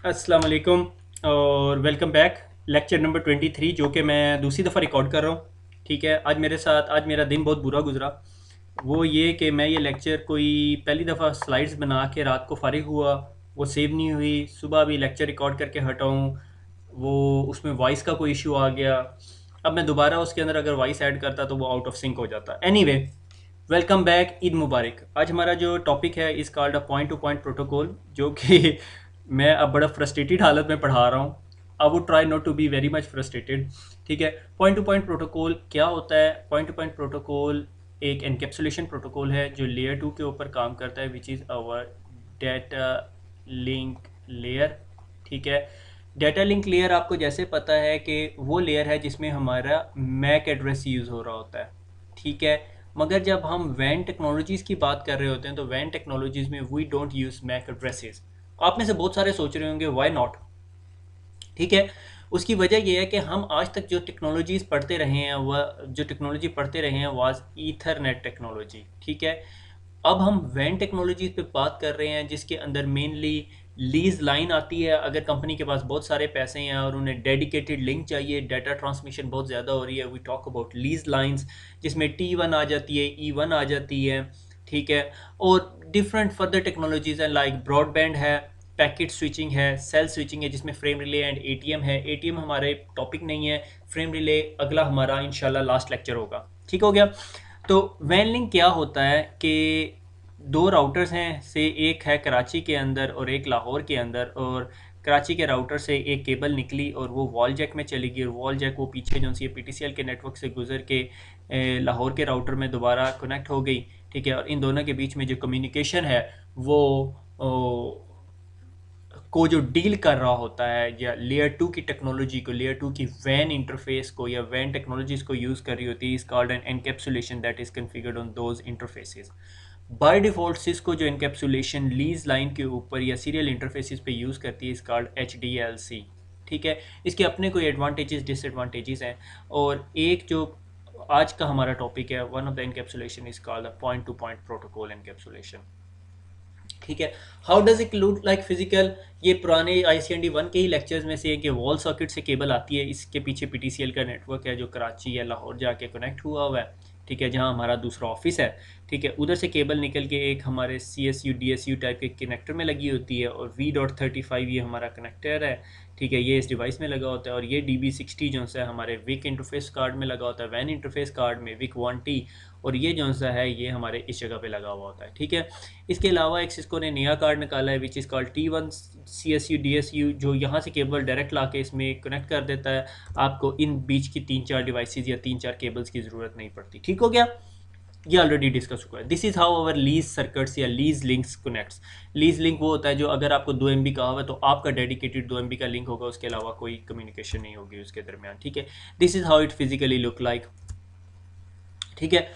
अस्सलाम वालेकुम और वेलकम बैक। लेक्चर नंबर 23 जो कि मैं दूसरी दफ़ा रिकॉर्ड कर रहा हूँ। ठीक है, आज मेरा दिन बहुत बुरा गुजरा। वो ये कि मैं ये लेक्चर कोई पहली दफ़ा स्लाइड्स बना के रात को फारिग हुआ, वो सेव नहीं हुई। सुबह भी लेक्चर रिकॉर्ड करके हटाऊँ, वो उसमें वॉइस का कोई इशू आ गया। अब मैं दोबारा उसके अंदर अगर वॉइस ऐड करता तो वो आउट ऑफ सिंक हो जाता। एनीवे, वेलकम बैक, ईद मुबारक। आज हमारा जो टॉपिक है इस called a point to point protocol, जो कि मैं अब बड़ा फ्रस्ट्रेटेड हालत में पढ़ा रहा हूँ। I would try not to be very much frustrated. ठीक है, पॉइंट टू पॉइंट प्रोटोकॉल क्या होता है? पॉइंट टू पॉइंट प्रोटोकॉल एक एनकेप्सुलेशन प्रोटोकॉल है जो लेयर 2 के ऊपर काम करता है, which is our data link layer. ठीक है, डेटा लिंक लेयर आपको जैसे पता है कि वो लेयर है जिसमें हमारा मैक एड्रेस यूज़ हो रहा होता है। ठीक है, मगर जब हम वैन टेक्नोलॉजीज़ की बात कर रहे होते हैं तो वैन टेक्नोलॉजीज़ में we don't use MAC addresses. आप में से बहुत सारे सोच रहे होंगे व्हाई नॉट। ठीक है, उसकी वजह यह है कि हम आज तक जो टेक्नोलॉजीज़ पढ़ते रहे हैं वह जो टेक्नोलॉजी पढ़ते रहे हैं वाज ईथरनेट टेक्नोलॉजी। ठीक है, अब हम वैन टेक्नोलॉजीज़ पे बात कर रहे हैं जिसके अंदर मेनली लीज लाइन आती है। अगर कंपनी के पास बहुत सारे पैसे हैं और उन्हें डेडिकेटेड लिंक चाहिए, डाटा ट्रांसमिशन बहुत ज़्यादा हो रही है, we talk about lease lines, जिसमें T1 आ जाती है, E1 आ जाती है। ठीक है, और डिफरेंट फर्दर टेक्नोलॉजीज़ हैं लाइक ब्रॉडबैंड है, पैकेट स्विचिंग है, सेल स्विचिंग है, जिसमें फ्रेम रिले एंड एटीएम है। एटीएम हमारे टॉपिक नहीं है, फ्रेम रिले अगला हमारा इंशाल्लाह लास्ट लेक्चर होगा। ठीक हो गया। तो वैन लिंक क्या होता है कि दो राउटर्स हैं, से एक है कराची के अंदर और एक लाहौर के अंदर, और कराची के राउटर से एक केबल निकली और वो वॉल जैक में चली गई, और वॉल जैक वो पीछे जो सी पीटीसीएल के नेटवर्क से गुजर के लाहौर के राउटर में दोबारा कनेक्ट हो गई। ठीक है, और इन दोनों के बीच में जो कम्युनिकेशन है वो को जो डील कर रहा होता है, या लेयर 2 की टेक्नोलॉजी को, लेयर 2 की वैन इंटरफेस को या वैन टेक्नोलॉजीज को यूज़ कर रही होती है, is called an encapsulation that is configured on those interfaces. By default Cisco जो एनकैप्सुलेशन लीज लाइन के ऊपर या सीरियल इंटरफेसेस पे यूज़ करती है, इस कॉल्ड HDLC। ठीक है, इसके अपने कोई एडवांटेजेस डिसएडवांटेजेस हैं, और एक जो आज का हमारा टॉपिक है, one of the encapsulation is called point to point protocol encapsulation. ठीक है, how does it look like physical? ये पुराने ICND 1 के ही लेक्चर्स में से है कि वॉल सॉकेट से केबल आती है, इसके पीछे PTCL का नेटवर्क है जो कराची या लाहौर जाके कनेक्ट हुआ हुआ है। ठीक है, जहाँ हमारा दूसरा ऑफिस है। ठीक है, उधर से केबल निकल के एक हमारे CSU DSU टाइप के कनेक्टर में लगी होती है, और V.35 ये हमारा कनेक्टर है। ठीक है, ये इस डिवाइस में लगा होता है, और ये DB60 जो है हमारे विक इंटरफेस कार्ड में लगा होता है, वैन इंटरफेस कार्ड में विक 1T, और ये जो सा है ये हमारे इस जगह पे लगा हुआ होता है। ठीक है, इसके अलावा एक सिस्को ने नया कार्ड निकाला है which is called T1 CSU DSU, जो यहाँ से केबल डायरेक्ट ला के इसमें कनेक्ट कर देता है। आपको इन बीच की 3-4 डिवाइसेस या 3-4 केबल्स की ज़रूरत नहीं पड़ती। ठीक हो गया, ये ऑलरेडी डिस्कस हुआ है। This is how our lease circuits या lease links connects. Lease link वो होता है जो अगर आपको 2 MB का हुआ तो आपका डेडिकेटेड 2 MB का लिंक होगा, उसके अलावा कोई कम्युनिकेशन नहीं होगी उसके दरमियान। ठीक है, this is how it physically look like. ठीक है,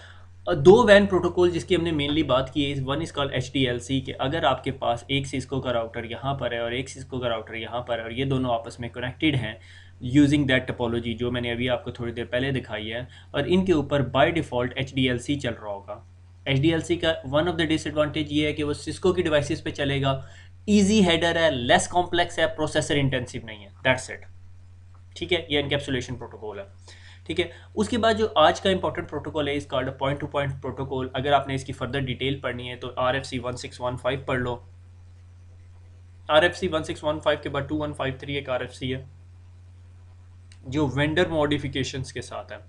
दो वैन प्रोटोकॉल जिसकी हमने मेनली बात की है, वन इज़ कॉल्ड HDLC, कि अगर आपके पास एक सिस्को का राउटर यहाँ पर है और एक सिस्को का राउटर यहाँ पर है, और ये दोनों आपस में कनेक्टेड हैं यूजिंग दैट टोपोलॉजी जो मैंने अभी आपको थोड़ी देर पहले दिखाई है, और इनके ऊपर बाय डिफ़ॉल्ट HDLC चल रहा होगा। HDLC का वन ऑफ द डिसएडवांटेज ये है कि वो सिस्को की डिवाइसेस पे चलेगा, ईजी हेडर है, लेस कॉम्प्लेक्स है, प्रोसेसर इंटेंसिव नहीं है, दैट्स इट। ठीक है, ये एनकैप्सुलेशन प्रोटोकॉल है। ठीक है, उसके बाद जो आज का इंपॉर्टेंट प्रोटोकॉल है इस called point to point protocol. अगर आपने इसकी फर्दर डिटेल पढ़नी है तो RFC 1615 पढ़ लो। RFC 1615 के बाद 2153 एक RFC है जो वेंडर मॉडिफिकेशंस के साथ है।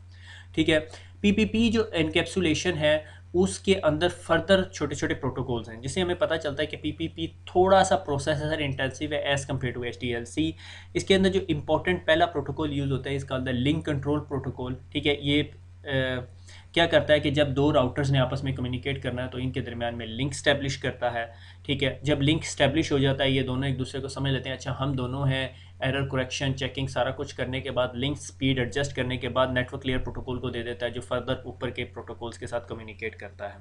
ठीक है, PPP जो एनकैप्सुलेशन है उसके अंदर फर्दर छोटे छोटे प्रोटोकॉल्स हैं, जिससे हमें पता चलता है कि PPP थोड़ा सा प्रोसेसर इंटेंसिव है एज़ कम्पेयर टू HDLC। इसके अंदर जो इंपॉर्टेंट पहला प्रोटोकॉल यूज़ होता है इसका लिंक कंट्रोल प्रोटोकॉल। ठीक है, ये क्या करता है कि जब दो राउटर्स ने आपस में कम्युनिकेट करना है तो इनके दरमियान में लिंक स्टैब्लिश करता है। ठीक है, जब लिंक स्टैब्लिश हो जाता है ये दोनों एक दूसरे को समझ लेते हैं, अच्छा हम दोनों हैं, एरर करेक्शन चेकिंग सारा कुछ करने के बाद लिंक स्पीड एडजस्ट करने के बाद नेटवर्क लेयर प्रोटोकॉल को दे देता है जो फर्दर ऊपर के प्रोटोकॉल्स के साथ कम्युनिकेट करता है।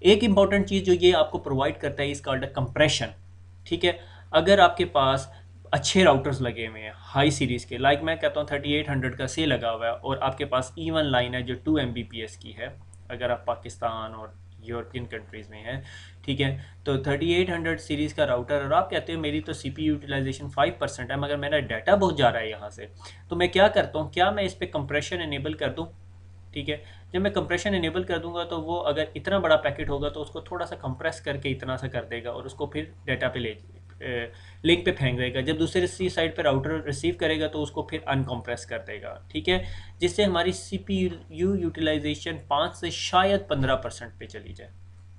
एक इंपॉर्टेंट चीज़ जो ये आपको प्रोवाइड करता है इस कॉल्ड कंप्रेशन। ठीक है, अगर आपके पास अच्छे राउटर्स लगे हुए हैं हाई सीरीज़ के, लाइक मैं कहता हूँ 3800 का से लगा हुआ है, और आपके पास E1 लाइन है जो 2 Mbps की है, अगर आप पाकिस्तान और यूरोपियन कंट्रीज़ में है, ठीक है। तो 3800 सीरीज़ का राउटर, और आप कहते हो मेरी तो CPU यूटिलाइजेशन 5% है, मगर मेरा डाटा बहुत जा रहा है यहाँ से, तो मैं क्या करता हूँ, क्या मैं इस पर कंप्रेशन इनेबल कर दूँ, ठीक है। जब मैं कंप्रेशन इनेबल कर दूंगा तो वो अगर इतना बड़ा पैकेट होगा तो उसको थोड़ा सा कंप्रेस करके इतना सा कर देगा और उसको फिर डाटा पे ले लिंक पे फेंक देगा। जब दूसरे साइड पे राउटर रिसीव करेगा तो उसको फिर अनकम्प्रेस कर देगा, ठीक है, जिससे हमारी CPU यूटिलाइजेशन 5 से शायद 15% पे चली जाए,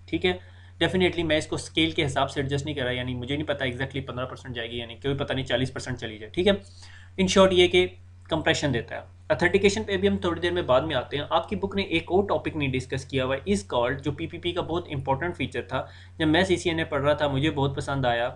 ठीक है। डेफिनेटली मैं इसको स्केल के हिसाब से एडजस्ट नहीं कर रहा, यानी मुझे नहीं पता एग्जैक्टली 15% जाएगी, यानी कोई पता नहीं 40% चली जाए, ठीक है। इन शॉर्ट ये कि कंप्रेशन देता है। अथेंटिकेशन पे भी हम थोड़ी देर में बाद में आते हैं। आपकी बुक ने एक और टॉपिक नहीं डिस्कस किया हुआ, इस कॉल्ड, जो पीपीपी का बहुत इंपॉर्टेंट फीचर था। जब मैं सीसीएनए पढ़ रहा था मुझे बहुत पसंद आया।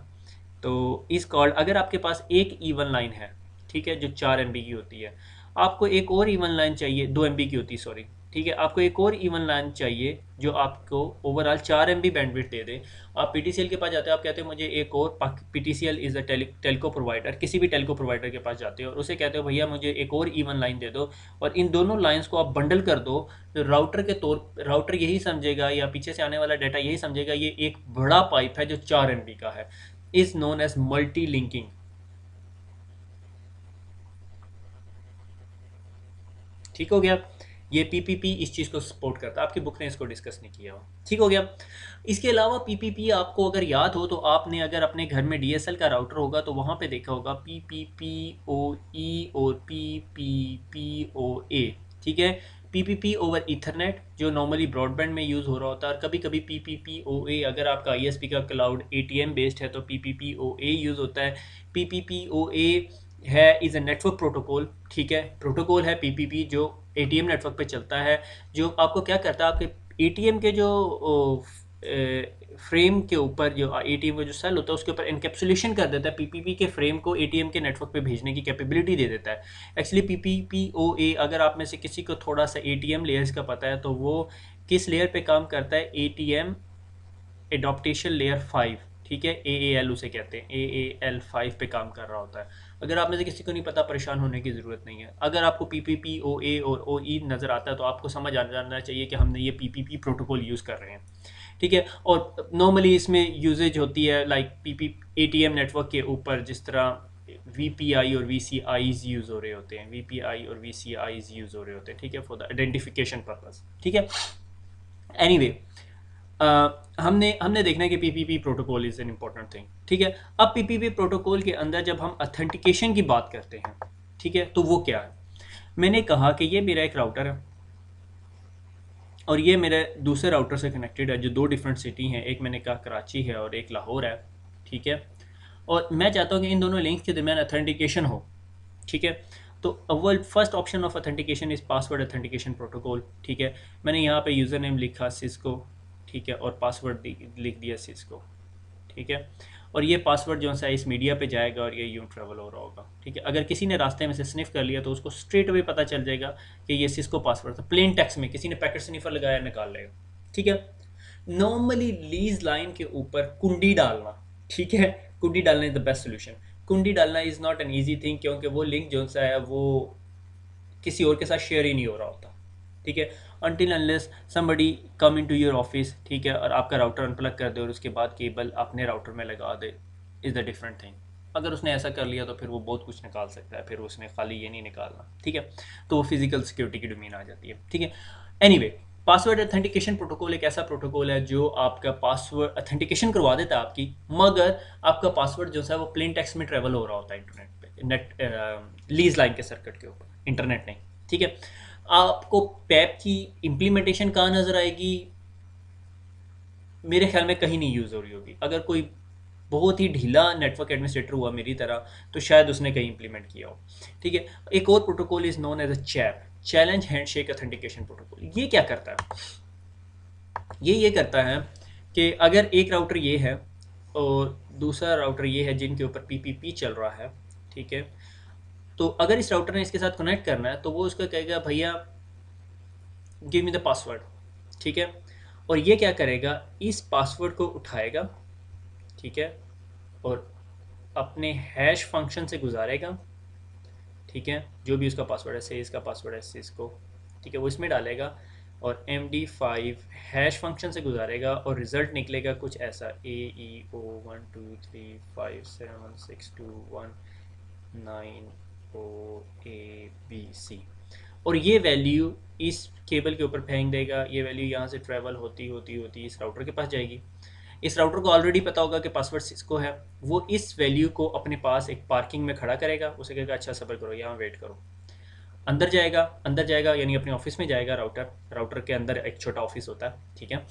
तो इस कॉल्ड, अगर आपके पास एक इवन लाइन है, ठीक है, जो 4 MB की होती है, आपको एक और इवन लाइन चाहिए, 2 MB की होती है, सॉरी, ठीक है, आपको एक और इवन लाइन चाहिए जो आपको ओवरऑल 4 MB बैंडविड्थ दे दे। आप पीटीसीएल के पास जाते हो, आप कहते हो मुझे एक और, PTCL is a Telco provider, किसी भी टेलको प्रोवाइडर के पास जाते हो और उसे कहते हो भैया मुझे एक और इवन लाइन दे दो, और इन दोनों लाइंस को आप बंडल कर दो, तो राउटर यही समझेगा, या पीछे से आने वाला डाटा यही समझेगा ये एक बड़ा पाइप है जो 4 MB का है, is known as multi linking. ठीक हो गया। ये पीपीपी इस चीज़ को सपोर्ट करता है, आपकी बुक ने इसको डिस्कस नहीं किया हुआ, ठीक हो गया। इसके अलावा पीपीपी आपको अगर याद हो तो आपने अगर अपने घर में डीएसएल का राउटर होगा तो वहाँ पे देखा होगा पीपीपीओई और पीपीपीओए, ठीक है। पीपीपी ओवर ईथरनेट जो नॉर्मली ब्रॉडबैंड में यूज़ हो रहा होता है, और कभी कभी पीपीपीओए, अगर आपका आईएसपी का क्लाउड एटीएम बेस्ड है तो पीपीपीओए यूज़ होता है। पीपीपीओए है इज़ अ नेटवर्क प्रोटोकॉल, ठीक है, प्रोटोकॉल है पीपीपी जो एटीएम नेटवर्क पे चलता है, जो आपको क्या करता है, आपके एटीएम के जो फ्रेम के ऊपर, जो एटीएम का जो सेल होता है उसके ऊपर इनकेप्सुलेशन कर देता है, पीपीपी के फ्रेम को एटीएम के नेटवर्क पे भेजने की कैपेबिलिटी दे देता है। एक्चुअली पीपीपीओए, अगर आप में से किसी को थोड़ा सा एटीएम लेयर्स का पता है तो वो किस लेयर पे काम करता है, एटीएम एडॉप्टेशन लेयर 5, ठीक है, AAL उसे कहते हैं, AAL5 पे काम कर रहा होता है। अगर आप में से किसी को नहीं पता, परेशान होने की ज़रूरत नहीं है। अगर आपको PPP, OA और OE नज़र आता है तो आपको समझ आ जाना चाहिए कि हमने ये PPP प्रोटोकॉल यूज़ कर रहे हैं, ठीक है। और नॉर्मली इसमें यूजेज होती है लाइक पीपी ATM नेटवर्क के ऊपर, जिस तरह VPI और VCIs यूज़ हो रहे होते हैं, VPI और VCIs यूज़ हो रहे होते हैं, ठीक है, फॉर द आइडेंटिफिकेशन पर्पज़, ठीक है। एनीवे हमने हमने देखना है कि PPP protocol is an important thing, ठीक है। अब पीपीपी प्रोटोकॉल के अंदर जब हम अथेंटिकेशन की बात करते हैं, ठीक है, तो वो क्या है। मैंने कहा कि ये मेरा एक राउटर है और ये मेरे दूसरे राउटर से कनेक्टेड है, जो 2 डिफरेंट सिटी हैं, एक मैंने कहा कराची है और एक लाहौर है, ठीक है। और मैं चाहता हूँ कि इन दोनों लिंक्स के दरमियान अथेंटिकेशन हो, ठीक है। तो अव्वल first option of authentication is password authentication protocol, ठीक है। मैंने यहाँ पे यूज़र नेम लिखा सिस्को, ठीक है, और पासवर्ड लिख दिया सिस्को, ठीक है। और ये पासवर्ड जो सा इस मीडिया पे जाएगा और ये यूँ ट्रेवल हो रहा होगा, ठीक है। अगर किसी ने रास्ते में से स्निफ कर लिया तो उसको स्ट्रेट अवे पता चल जाएगा कि ये सिस्को पासवर्ड था, प्लेन टेक्स्ट में किसी ने पैकेट स्निफर लगाया निकाल लेगा, ठीक है। नॉर्मली लीज लाइन के ऊपर कुंडी डालना, ठीक है, कुंडी डालना इज द बेस्ट सोल्यूशन। कुंडी डालना is not an easy thing, क्योंकि वो लिंक जो सा है वो किसी और के साथ शेयर ही नहीं हो रहा होता, ठीक है, until unless somebody come into your office, ठीक है, और आपका राउटर अनप्लग कर दे और उसके बाद केबल अपने राउटर में लगा दे, इज़ द डिफरेंट थिंग। अगर उसने ऐसा कर लिया तो फिर वो बहुत कुछ निकाल सकता है, फिर उसने खाली ये नहीं निकालना, ठीक है। तो वो फिजिकल सिक्योरिटी की डोमेन आ जाती है, ठीक है। एनीवे, पासवर्ड अथेंटिकेशन प्रोटोकॉल एक ऐसा प्रोटोकॉल है जो आपका पासवर्ड अथेंटिकेशन करवा देता है आपकी, मगर आपका पासवर्ड जो है वो प्लेन टेक्स्ट में ट्रेवल हो रहा होता है इंटरनेट पे, नेट लीज लाइन के सर्किट के ऊपर, इंटरनेट नहीं, ठीक है। आपको पैप की इम्प्लीमेंटेशन कहाँ नज़र आएगी, मेरे ख्याल में कहीं नहीं यूज़ हो रही होगी। अगर कोई बहुत ही ढीला नेटवर्क एडमिनिस्ट्रेटर हुआ मेरी तरह तो शायद उसने कहीं इंप्लीमेंट किया हो, ठीक है। एक और protocol is known as a CHAP, challenge handshake authentication protocol. ये क्या करता है, ये करता है कि अगर एक राउटर ये है और दूसरा राउटर ये है जिनके ऊपर पीपीपी चल रहा है, ठीक है, तो अगर इस राउटर ने इसके साथ कनेक्ट करना है तो वो उसका कहेगा भैया गिव मी द पासवर्ड, ठीक है। और ये क्या करेगा, इस पासवर्ड को उठाएगा, ठीक है, और अपने हैश फंक्शन से गुजारेगा, ठीक है, जो भी उसका पासवर्ड है, से इसका पासवर्ड है इसको, ठीक है, वो इसमें डालेगा, और MD5 हैश फंक्शन से गुजारेगा और रिज़ल्ट निकलेगा कुछ ऐसा AEO123576219OABC। और ये वैल्यू इस केबल के ऊपर फेंक देगा, ये वैल्यू यहाँ से ट्रैवल होती होती होती इस राउटर के पास जाएगी। इस राउटर को ऑलरेडी पता होगा कि पासवर्ड सिस्को है, वो इस वैल्यू को अपने पास एक पार्किंग में खड़ा करेगा, उसे कहेगा अच्छा सब्र करो यहाँ वेट करो। अंदर जाएगा यानी अपने ऑफिस में जाएगा, राउटर के अंदर एक छोटा ऑफिस होता है, ठीक है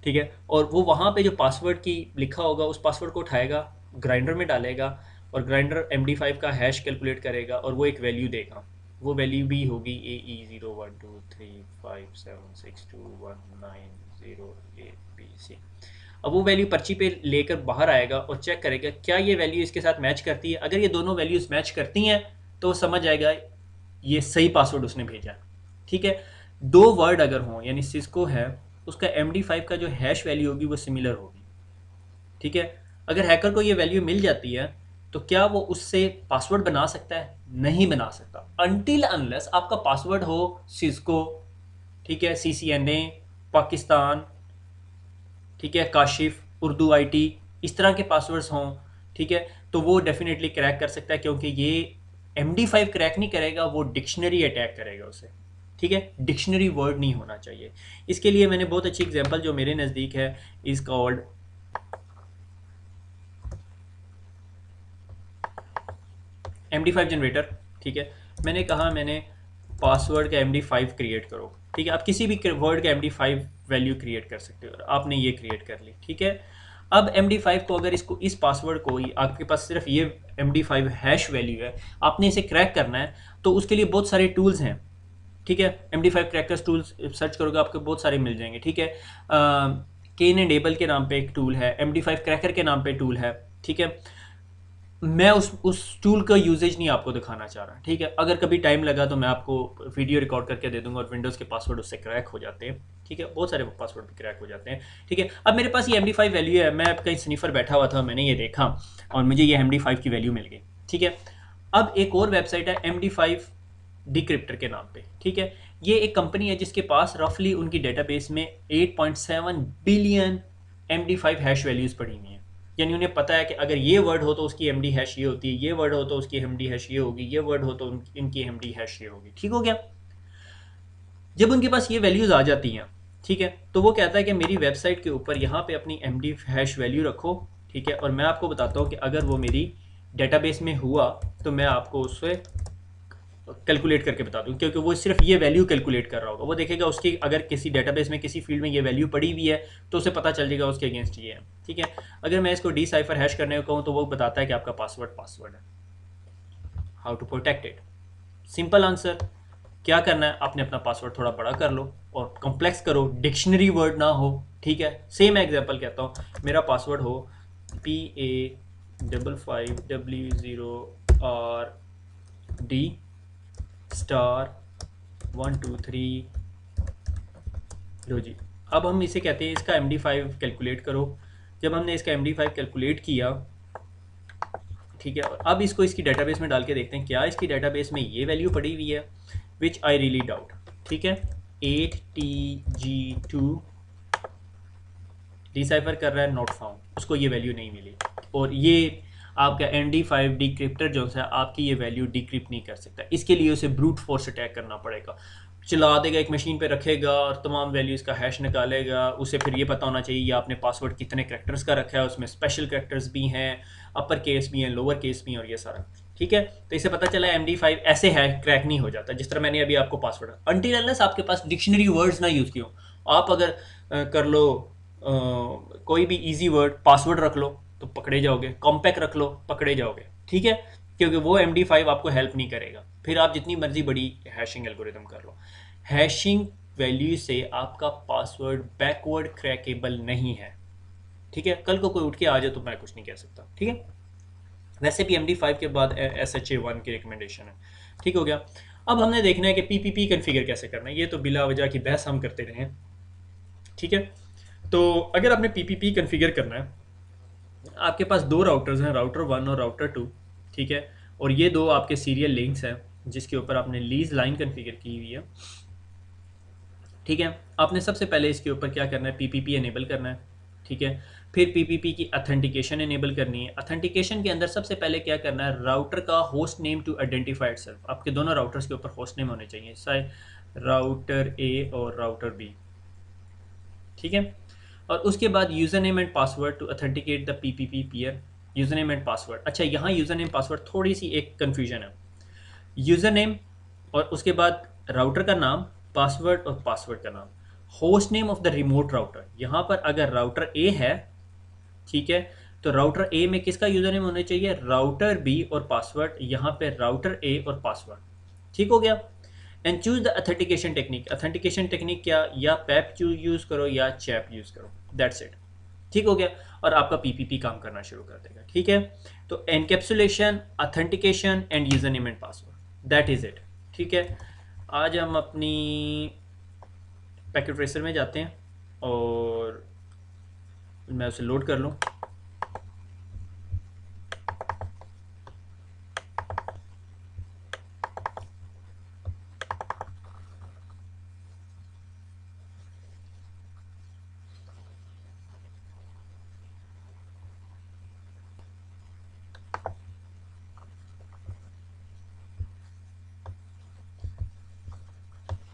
ठीक है। और वो वहाँ पे जो पासवर्ड की लिखा होगा उस पासवर्ड को उठाएगा, ग्राइंडर में डालेगा और ग्राइंडर MD5 का हैश कैलकुलेट करेगा और वो एक वैल्यू देगा। वो वैल्यू भी होगी AE012357621908BC। अब वो वैल्यू पर्ची पे लेकर बाहर आएगा और चेक करेगा क्या ये वैल्यू इसके साथ मैच करती है। अगर ये दोनों वैल्यूज मैच करती हैं तो वो समझ जाएगा ये सही पासवर्ड उसने भेजा, ठीक है। दो वर्ड अगर हों यानी सिस्को है, उसका MD5 का जो हैश वैल्यू होगी वो सिमिलर होगी, ठीक है। अगर हैकर को ये वैल्यू मिल जाती है तो क्या वो उससे पासवर्ड बना सकता है? नहीं बना सकता, अनटिल अनलेस आपका पासवर्ड हो सिस्को, ठीक है, CCNA पाकिस्तान, ठीक है, काशिफ, उर्दू IT, इस तरह के पासवर्ड्स हों, ठीक है, तो वो डेफिनेटली क्रैक कर सकता है, क्योंकि ये MD5 क्रैक नहीं करेगा, वो डिक्शनरी अटैक करेगा उसे, ठीक है। डिक्शनरी वर्ड नहीं होना चाहिए। इसके लिए मैंने बहुत अच्छी एग्जांपल जो मेरे नज़दीक है इज कॉल्ड MD5 जनरेटर, ठीक है। मैंने कहा मैंने पासवर्ड का MD5 क्रिएट करो, ठीक है। आप किसी भी वर्ड का MD5 वैल्यू क्रिएट कर सकते हो, आपने ये क्रिएट कर ली, ठीक है। अब MD5 को अगर इसको इस पासवर्ड को आपके पास सिर्फ ये MD5 हैश वैल्यू है, आपने इसे क्रैक करना है, तो उसके लिए बहुत सारे टूल्स हैं, ठीक है। MD5 क्रैकर्स टूल्स सर्च करोगे आपको बहुत सारे मिल जाएंगे, ठीक है। केन एंड एबल के नाम पे एक टूल है, MD5 क्रैकर के नाम पे टूल है, ठीक है। मैं उस टूल का यूजेज नहीं आपको दिखाना चाह रहा, ठीक है। अगर कभी टाइम लगा तो मैं आपको वीडियो रिकॉर्ड करके दे दूंगा और विंडोज़ के पासवर्ड उससे क्रैक हो जाते हैं, ठीक है। बहुत सारे पासवर्ड भी क्रैक हो जाते हैं, ठीक है। अब मेरे पास ये MD5 वैल्यू है, मैं कहीं स्निफर बैठा हुआ था, मैंने ये देखा और मुझे ये MD5 की वैल्यू मिल गई, ठीक है। अब एक और वेबसाइट है MD5 डिक्रिप्टर के नाम पे, ठीक है। ये एक कंपनी है जिसके पास रफली उनकी डेटाबेस में 8.7 बिलियन MD5 हैश वैल्यूज़ पड़ी हुई हैं। यानी उन्हें पता है कि अगर ये वर्ड हो तो उसकी MD हैश ये होती है, ये वर्ड हो तो उसकी MD हैश ये होगी, ये वर्ड हो तो इनकी MD हैश ये होगी, ठीक हो गया। जब उनके पास ये वैल्यूज़ आ जाती हैं, ठीक है, तो वो कहता है कि मेरी वेबसाइट के ऊपर यहाँ पे अपनी MD हैश वैल्यू रखो, ठीक है। और मैं आपको बताता हूँ कि अगर वो मेरी डेटाबेस में हुआ तो मैं आपको उससे कैलकुलेट करके बता दूँ, क्योंकि वो सिर्फ ये वैल्यू कैलकुलेट कर रहा होगा। वो देखेगा उसकी अगर किसी डेटाबेस में किसी फील्ड में ये वैल्यू पड़ी हुई है तो उसे पता चल जाएगा उसके अगेंस्ट ये है, ठीक है। अगर मैं इसको डिसाइफर हैश करने को कहूँ तो वो बताता है कि आपका पासवर्ड है। How to protect it, simple answer, क्या करना है, आपने अपना पासवर्ड थोड़ा बड़ा कर लो और कॉम्प्लेक्स करो, डिक्शनरी वर्ड ना हो, ठीक है। सेम एग्जांपल कहता हूँ, मेरा पासवर्ड हो PA55W0RD *123। लो जी, अब हम इसे कहते हैं इसका MD5 कैलकुलेट करो। जब हमने इसका MD5 कैलकुलेट किया, ठीक है, अब इसको इसकी डेटाबेस में डाल के देखते हैं क्या इसकी डेटाबेस में ये वैल्यू पड़ी हुई है, विच आई रियली डाउट, ठीक है। 8TG2 डिसाइफर कर रहा है, नॉट फाउंड, उसको ये वैल्यू नहीं मिली। और ये आपका MD5 डिक्रिप्टर जो है आपकी ये वैल्यू डिक्रिप्ट नहीं कर सकता, इसके लिए उसे ब्रूट फोर्स अटैक करना पड़ेगा, चला देगा, एक मशीन पे रखेगा और तमाम वैल्यूज़ का हैश निकालेगा। उसे फिर ये पता होना चाहिए ये आपने पासवर्ड कितने करैक्टर्स का रखा है, उसमें स्पेशल करैक्टर्स भी हैं, अपर केस भी हैं, लोअर केस भी हैं और ये सारा, ठीक है। तो इसे पता चला MD5 ऐसे है क्रैक नहीं हो जाता, जिस तरह मैंने अभी आपको पासवर्ड, अनटिल अनलेस आपके पास डिक्शनरी वर्ड्स ना यूज़ किए हो। आप अगर कर लो कोई भी इजी वर्ड पासवर्ड रख लो तो पकड़े जाओगे, कॉम्पैक्ट रख लो पकड़े जाओगे, ठीक है, क्योंकि वो MD5 आपको हेल्प नहीं करेगा। फिर आप जितनी मर्जी बड़ी हैशिंग एल्गोरिथम कर लो, हैशिंग वैल्यू से आपका पासवर्ड बैकवर्ड क्रैकेबल नहीं है, ठीक है। कल को कोई उठ के आ जाए तो मैं कुछ नहीं कह सकता, ठीक है। वैसे भी MD5 के बाद SHA1 की रिकमेंडेशन है, ठीक हो गया। अब हमने देखना है कि PPP कन्फिगर कैसे करना है, ये तो बिला वजह की बहस हम करते रहे हैं, ठीक है। तो अगर आपने PPP कन्फिगर करना है, आपके पास दो राउटर्स हैं, राउटर 1 और राउटर 2, ठीक है। और ये दो आपके सीरियल लिंक्स हैं जिसके ऊपर आपने लीज लाइन कन्फिगर की हुई है। ठीक है, आपने सबसे पहले इसके ऊपर क्या करना है, पीपीपी इनेबल करना है। ठीक है, फिर पीपीपी की अथेंटिकेशन इनेबल करनी है। अथेंटिकेशन के अंदर सबसे पहले क्या करना है, राउटर का host name to identify itself. आपके दोनों राउटर्स के ऊपर होस्ट नेम होने चाहिए, चाहे राउटर ए और राउटर बी। ठीक है, और उसके बाद user name and password to authenticate the PPP peer. User name and password, अच्छा यहाँ यूज़र नेम पासवर्ड थोड़ी सी एक कन्फ्यूजन है। यूज़र नेम और उसके बाद राउटर का नाम, पासवर्ड और पासवर्ड का नाम, host name of the remote router. यहाँ पर अगर राउटर ए है, ठीक है, तो राउटर ए में किसका यूज़र नेम होना चाहिए, राउटर बी, और पासवर्ड यहाँ पे राउटर ए और पासवर्ड। ठीक हो गया। And choose the authentication technique. Authentication technique क्या, या पैप यूज़ करो या चैप यूज़ करो, दैट्स इट। ठीक हो गया, और आपका पीपीपी काम करना शुरू कर देगा। ठीक है, तो encapsulation, authentication end user name and password, that is it. ठीक है, आज हम अपनी पैकेट ट्रेसर में जाते हैं और मैं उसे लोड कर लूँ।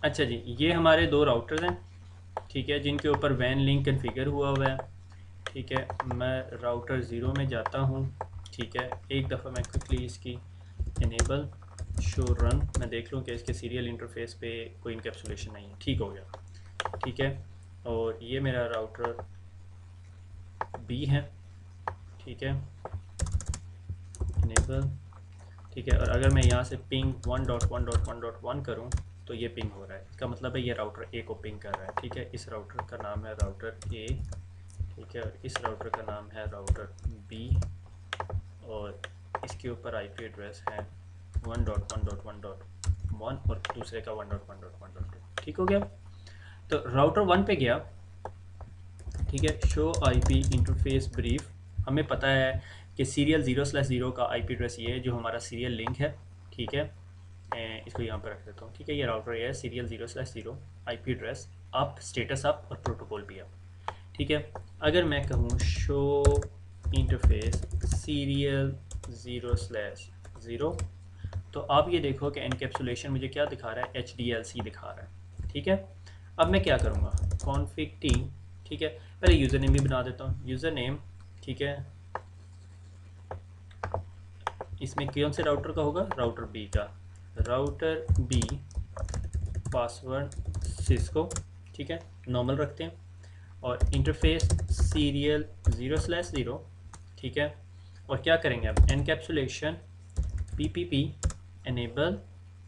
अच्छा जी, ये हमारे दो राउटर्स हैं, ठीक है, जिनके ऊपर वैन लिंक कन्फिगर हुआ हुआ है। ठीक है, मैं राउटर ज़ीरो में जाता हूँ। ठीक है, एक दफ़ा मैं क्विकली इसकी इनेबल शो रन, मैं देख लूँ कि इसके सीरियल इंटरफेस पे कोई इनकैप्सुलेशन नहीं है। ठीक हो गया। ठीक है, और ये मेरा राउटर बी है। ठीक है, इनेबल। ठीक है, और अगर मैं यहाँ से पिंग 1.1.1.1 करूँ तो ये पिंग हो रहा है। इसका मतलब है ये राउटर ए को पिंग कर रहा है। ठीक है, इस राउटर का नाम है राउटर ए। ठीक है, और इस राउटर का नाम है राउटर बी, और इसके ऊपर आईपी एड्रेस है 1.1.1.1 और दूसरे का 1.1.1.2। ठीक हो गया, तो राउटर 1 पे गया। ठीक है, शो आईपी इंटरफेस ब्रीफ। हमें पता है कि सीरियल 0/0 का आईपी एड्रेस ये है जो हमारा सीरियल लिंक है। ठीक है, इसको यहाँ पर रख देता हूँ। ठीक है, ये राउटर ये है, serial 0/0 IP address up, status up और प्रोटोकॉल भी अप। ठीक है, अगर मैं कहूँ शो इंटरफेस सीरियल 0/0, तो आप ये देखो कि एनकैप्सुलेशन मुझे क्या दिखा रहा है, HDLC दिखा रहा है। ठीक है, अब मैं क्या करूँगा, कॉन्फिग टी। ठीक है, पहले यूज़र नेम भी बना देता हूँ, यूज़र नेम। ठीक है, इसमें कौन से राउटर का होगा, राउटर बी का, राउटर बी, पासवर्ड सिस्को। ठीक है, नॉर्मल रखते हैं, और इंटरफेस सीरियल 0/0। ठीक है, और क्या करेंगे अब, एनकैप्सुलेशन पीपीपी एनेबल।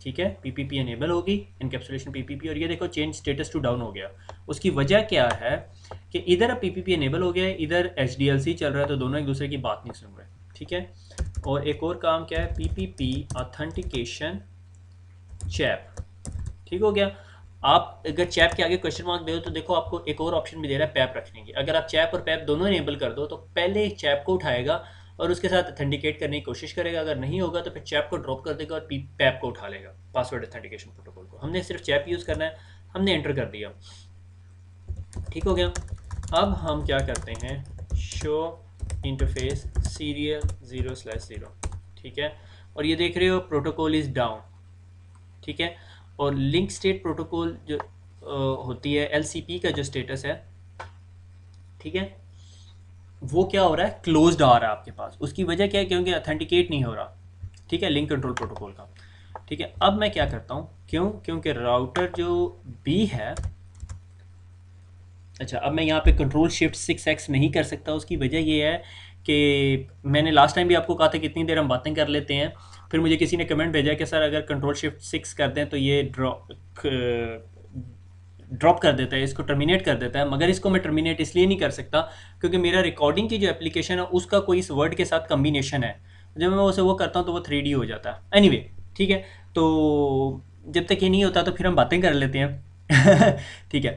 ठीक है, पीपीपी एनेबल होगी, एनकैप्सुलेशन पीपीपी, और ये देखो चेंज स्टेटस टू डाउन हो गया। उसकी वजह क्या है कि इधर पीपीपी एनेबल हो गया है, इधर HDLC चल रहा है, तो दोनों एक दूसरे की बात नहीं सुन रहे। ठीक है, और एक और काम क्या है, पीपीपी ऑथेंटिकेशन चैप। ठीक हो गया। आप अगर चैप के आगे क्वेश्चन मार्क दे दो तो देखो आपको एक और ऑप्शन भी दे रहा है पैप रखने की। अगर आप चैप और पैप दोनों इनेबल कर दो तो पहले चैप को उठाएगा और उसके साथ अथेंटिकेट करने की कोशिश करेगा, अगर नहीं होगा तो फिर चैप को ड्रॉप कर देगा और पैप को उठा लेगा, पासवर्ड अथेंटिकेशन प्रोटोकॉल को। हमने सिर्फ चैप यूज़ करना है, हमने एंटर कर दिया। ठीक हो गया। अब हम क्या करते हैं, शो इंटरफेस सीरियल 0/0। ठीक है, और ये देख रहे हो प्रोटोकॉल इज़ डाउन। ठीक है, और लिंक स्टेट प्रोटोकॉल जो होती है, LCP का जो स्टेटस है, ठीक है, वो क्या हो रहा है, क्लोज्ड आ रहा है आपके पास। उसकी वजह क्या है, क्योंकि अथेंटिकेट नहीं हो रहा। ठीक है, लिंक कंट्रोल प्रोटोकॉल का। ठीक है, अब मैं क्या करता हूँ, क्योंकि राउटर जो बी है, अच्छा अब मैं यहाँ पे कंट्रोल शिफ्ट 6x नहीं कर सकता। उसकी वजह ये है कि मैंने लास्ट टाइम भी आपको कहा था कितनी देर हम बातें कर लेते हैं, फिर मुझे किसी ने कमेंट भेजा कि सर अगर कंट्रोल शिफ्ट 6 कर दें तो ये ड्रॉप कर देता है, इसको टर्मिनेट कर देता है। मगर इसको मैं टर्मिनेट इसलिए नहीं कर सकता क्योंकि मेरा रिकॉर्डिंग की जो एप्लीकेशन है उसका कोई इस वर्ड के साथ कम्बिनेशन है। जब मैं उसे वो करता हूँ तो वो 3D हो जाता है। एनीवे, ठीक है, तो जब तक ये नहीं होता तो फिर हम बातें कर लेते हैं। ठीक है,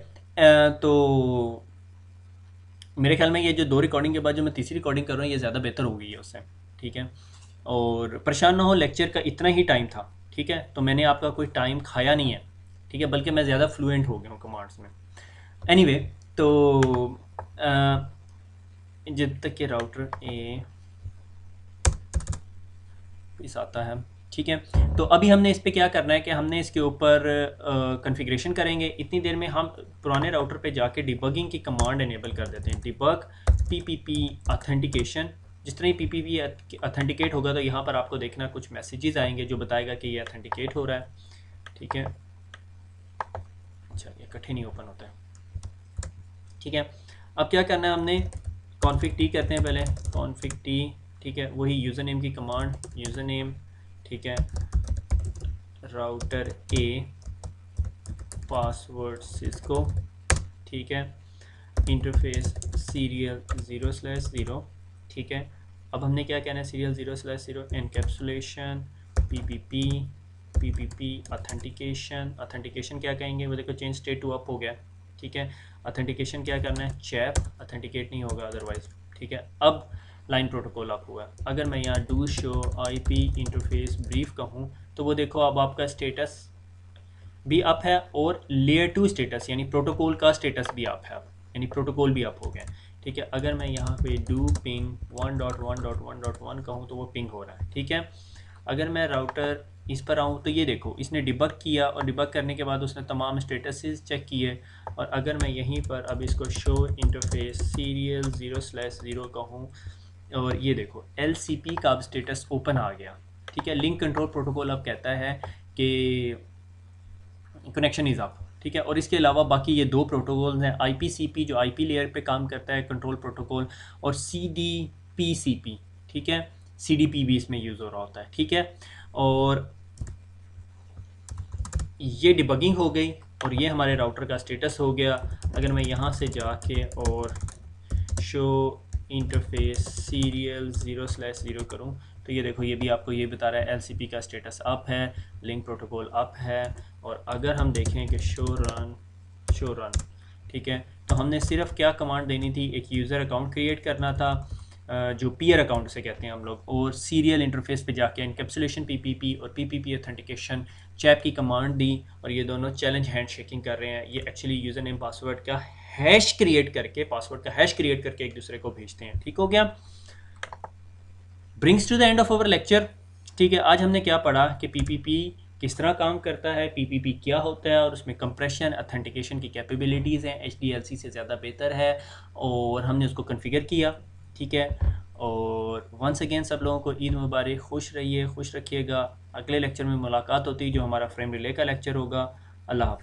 तो मेरे ख्याल में ये जो 2 रिकॉर्डिंग के बाद जो मैं तीसरी रिकॉर्डिंग कर रहा हूँ ये ज़्यादा बेहतर हो गई है उससे। ठीक है, और परेशान ना हो, लेक्चर का इतना ही टाइम था। ठीक है, तो मैंने आपका कोई टाइम खाया नहीं है। ठीक है, बल्कि मैं ज़्यादा फ्लुएंट हो गया हूँ कमांड्स में। एनीवे तो जब तक कि राउटर ए इस आता है, ठीक है, तो अभी हमने इस पे क्या करना है कि हमने इसके ऊपर कॉन्फ़िगरेशन करेंगे। इतनी देर में हम पुराने राउटर पे जाके डिबगिंग की कमांड इनेबल कर देते हैं, डिबग पीपीपी ऑथेंटिकेशन। जिस तरह ही पीपीपी ऑथेंटिकेट होगा तो यहाँ पर आपको देखना कुछ मैसेजेस आएंगे जो बताएगा कि ये ऑथेंटिकेट हो रहा है, ठीक है। अच्छा, ये कठिन ही ओपन होता है, ठीक है। अब क्या करना है हमने, कॉन्फ़िग टी करते हैं पहले, कॉन्फ़िग टी, ठीक है, वही यूज़र नेम की कमांड, यूज़र नेम, ठीक है, राउटर ए, पासवर्ड सिस्को, ठीक है, इंटरफेस सीरियल 0/0, ठीक है। अब हमने क्या कहना है, serial 0/0 encapsulation PPP authentication. Authentication क्या कहेंगे, वो देखो चेंज स्टेट टू अप हो गया, ठीक है। ऑथेंटिकेशन क्या करना है, चैप, ऑथेंटिकेट नहीं होगा अदरवाइज, ठीक है। अब लाइन प्रोटोकॉल अप हुआ। अगर मैं यहाँ do show IP interface brief कहूँ तो वो देखो अब आपका स्टेटस भी अप है और लेयर 2 स्टेटस यानी प्रोटोकॉल का स्टेटस भी अप है, यानी प्रोटोकॉल भी अप हो गया, ठीक है। अगर मैं यहाँ पे डू पिंग 1.1.1.1 कहूँ तो वो पिंग हो रहा है, ठीक है। अगर मैं राउटर इस पर आऊँ तो ये देखो इसने डिबग किया और डिबग करने के बाद उसने तमाम स्टेटसेस चेक किए। और अगर मैं यहीं पर अब इसको शो इंटरफेस सीरियल 0/0 कहूँ और ये देखो LCP का अब स्टेटस ओपन आ गया, ठीक है। लिंक कंट्रोल प्रोटोकॉल अब कहता है कि कनेक्शन इज़ अप, ठीक है। और इसके अलावा बाकी ये दो प्रोटोकॉल्स हैं, IPCP जो IP लेयर पे काम करता है कंट्रोल प्रोटोकॉल, और CDPCP, ठीक है, CDP भी इसमें यूज़ हो रहा होता है, ठीक है। और ये डिबगिंग हो गई और ये हमारे राउटर का स्टेटस हो गया। अगर मैं यहाँ से जाके और शो इंटरफेस सीरियल 0/0 करूँ तो ये देखो ये भी आपको ये बता रहा है LCP का स्टेटस अप है, लिंक प्रोटोकॉल अप है। और अगर हम देखें कि शो रन, ठीक है, तो हमने सिर्फ क्या कमांड देनी थी, एक यूज़र अकाउंट क्रिएट करना था जो पीयर अकाउंट से कहते हैं हम लोग, और सीरियल इंटरफेस पे जाके एनकैप्सुलेशन पीपीपी और पीपीपी ऑथेंटिकेशन चैप की कमांड दी। और ये दोनों चैलेंज हैंड शेकिंग कर रहे हैं, ये एक्चुअली यूज़र नेम पासवर्ड का हैश क्रिएट करके, पासवर्ड का हैश क्रिएट करके एक दूसरे को भेजते हैं, ठीक हो गया। Brings to the end of our lecture, ठीक है। आज हमने क्या पढ़ा कि पीपीपी किस तरह काम करता है, पीपीपी क्या होता है और उसमें कंप्रेशन ऑथेंटिकेशन की कैपेबिलिटीज़ हैं, HDLC से ज़्यादा बेहतर है, और हमने उसको कॉन्फ़िगर किया, ठीक है। और वंस अगेन सब लोगों को ईद मुबारक, खुश रहिए, खुश रखिएगा। अगले लेक्चर में मुलाकात होती है जो हमारा फ्रेम रिले का लेक्चर होगा। अल्लाह हाफ़िज़।